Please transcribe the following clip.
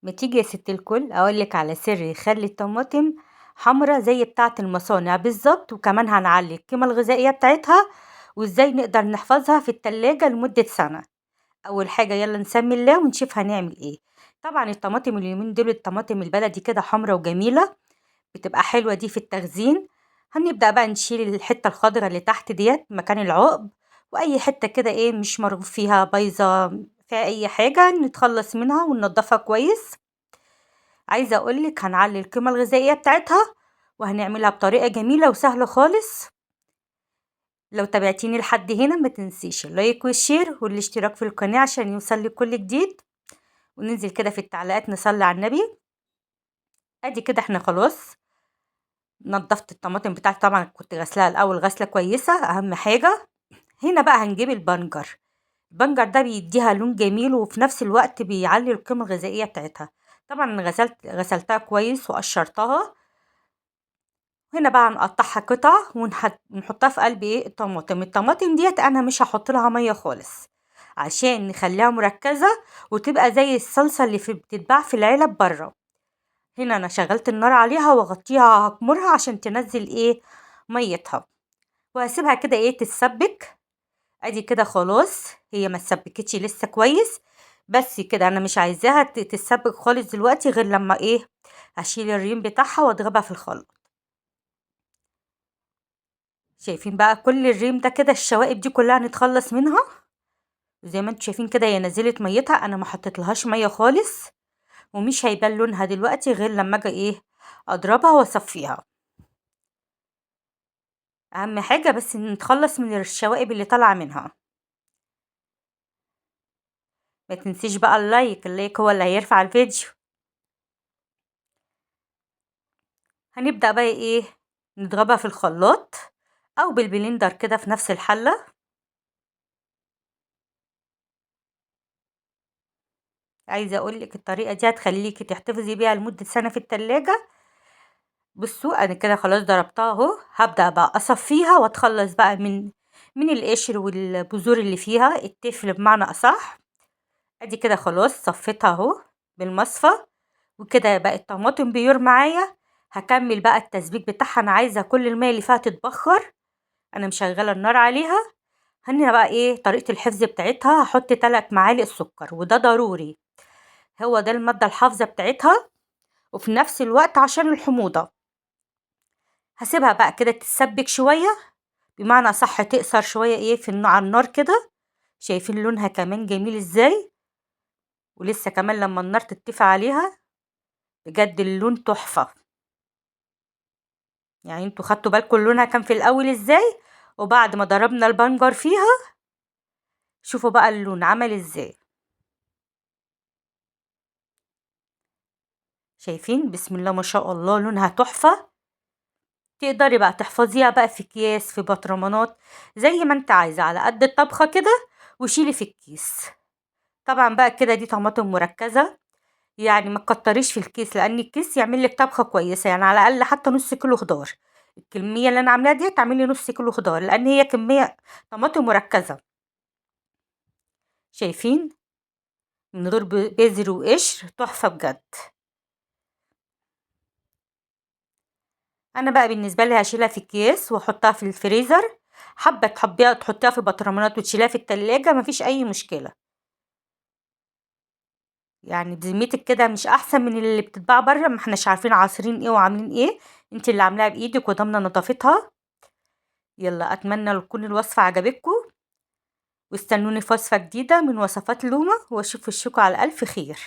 ما تيجي يا ست الكل أقولك على سر يخلي الطماطم حمرا زي بتاعة المصانع بالظبط، وكمان هنعلي القيمة الغذائية بتاعتها وازاي نقدر نحفظها في التلاجة لمدة سنة. أول حاجة يلا نسمي الله ونشوف هنعمل ايه. طبعا الطماطم اليومين دول الطماطم البلدي كده حمرا وجميلة، بتبقى حلوة دي في التخزين. هنبدأ بقى نشيل الحتة الخضرا اللي تحت ديت مكان العقب، وأي حتة كده ايه مش مرغوب فيها بايظة فيها أي حاجة نتخلص منها وننضفها كويس. عايزة أقولك هنعلي القيمة الغذائية بتاعتها، وهنعملها بطريقة جميلة وسهلة خالص. لو تابعتيني لحد هنا ما تنسيش اللايك والشير والاشتراك في القناة عشان يوصلك كل جديد، وننزل كده في التعليقات نصلي على النبي. ادي كده احنا خلاص نضفت الطماطم بتاعتي، طبعا كنت غسلاها الاول غسلة كويسة اهم حاجة. هنا بقى هنجيب البنجر. البنجر ده بيديها لون جميل وفي نفس الوقت بيعلي القيمة الغذائية بتاعتها. طبعا غسلتها كويس وقشرتها. هنا بقى نقطعها قطع ونحطها في قلب ايه الطماطم ديت انا مش هحط لها ميه خالص عشان نخليها مركزه وتبقى زي الصلصه اللي بتتباع في العلب بره. هنا انا شغلت النار عليها واغطيها هكمرها عشان تنزل ايه ميتها، وهسيبها كده ايه تتسبك. ادي كده خلاص هي ما اتسبكتش لسه كويس، بس كده انا مش عايزاها تتسبك خالص دلوقتي غير لما ايه هشيل الريم بتاعها واضربها في الخلاط. شايفين بقى كل الريم ده كده الشوائب دي كلها نتخلص منها. زي ما انتوا شايفين كده هي نزلت ميتها، انا ما حطيتلهاش ميه خالص، ومش هيبان لونها دلوقتي غير لما اجي ايه اضربها واصفيها. اهم حاجه بس نتخلص من الشوائب اللي طالعه منها. ما تنسيش بقى اللايك هو اللي هيرفع الفيديو. هنبدأ بقى ايه نضربها في الخلاط او بالبلندر كده في نفس الحله. عايزه اقولك الطريقه دي هتخليكي تحتفظي بيها لمده سنه في التلاجة. بصوا انا كده خلاص ضربتها اهو، هبدأ بقى اصفيها واتخلص بقى من القشر والبذور اللي فيها التفل بمعنى اصح. ادي كده خلاص صفيتها اهو بالمصفى، وكده بقى الطماطم بيور معايا. هكمل بقى التسبيك بتاعها، انا عايزه كل الماء اللي فيها تتبخر. انا مشغله النار عليها. هنا بقى ايه طريقه الحفظ بتاعتها، هحط 3 معالق سكر وده ضروري، هو ده الماده الحافظه بتاعتها، وفي نفس الوقت عشان الحموضه. هسيبها بقى كده تتسبك شويه، بمعنى أصح تقصر شوية ايه على النار كده. شايفين لونها كمان جميل ازاي، ولسه كمان لما النار تتفع عليها بجد اللون تحفة. يعني انتوا خدتوا بالكم لونها كان في الاول ازاي، وبعد ما ضربنا البنجر فيها شوفوا بقى اللون عمل ازاي. شايفين بسم الله ما شاء الله لونها تحفة. تقدري بقى تحفظيها بقى في اكياس في بطرمانات زي ما انت عايزة على قد الطبخة كده، وشيلي في الكيس. طبعا بقى كده دي طماطم مركزة، يعني ما تكتريش في الكيس لان الكيس يعمل لك طبخه كويسه، يعني على الاقل حتى نص كيلو خضار. الكميه اللي انا عاملاها دي تعملي نص كيلو خضار لان هي كميه طماطم مركزه. شايفين من غير بذر وقشر تحفه بجد. انا بقى بالنسبه لي هشيلها في اكياس واحطها في الفريزر. حابه تحطيها في بطرمانات وتشيلها في التلاجة مفيش اي مشكله. يعني بذمتك كده مش احسن من اللي بتتباع بره، ما احناش عارفين عصرين ايه وعاملين ايه. انت اللي عاملاها بايدك وضامنه نظافتها. يلا اتمنى تكون الوصفه عجبتكم، واستنوني في وصفة جديدة من وصفات لومة، واشوف وشكوا على ألف خير.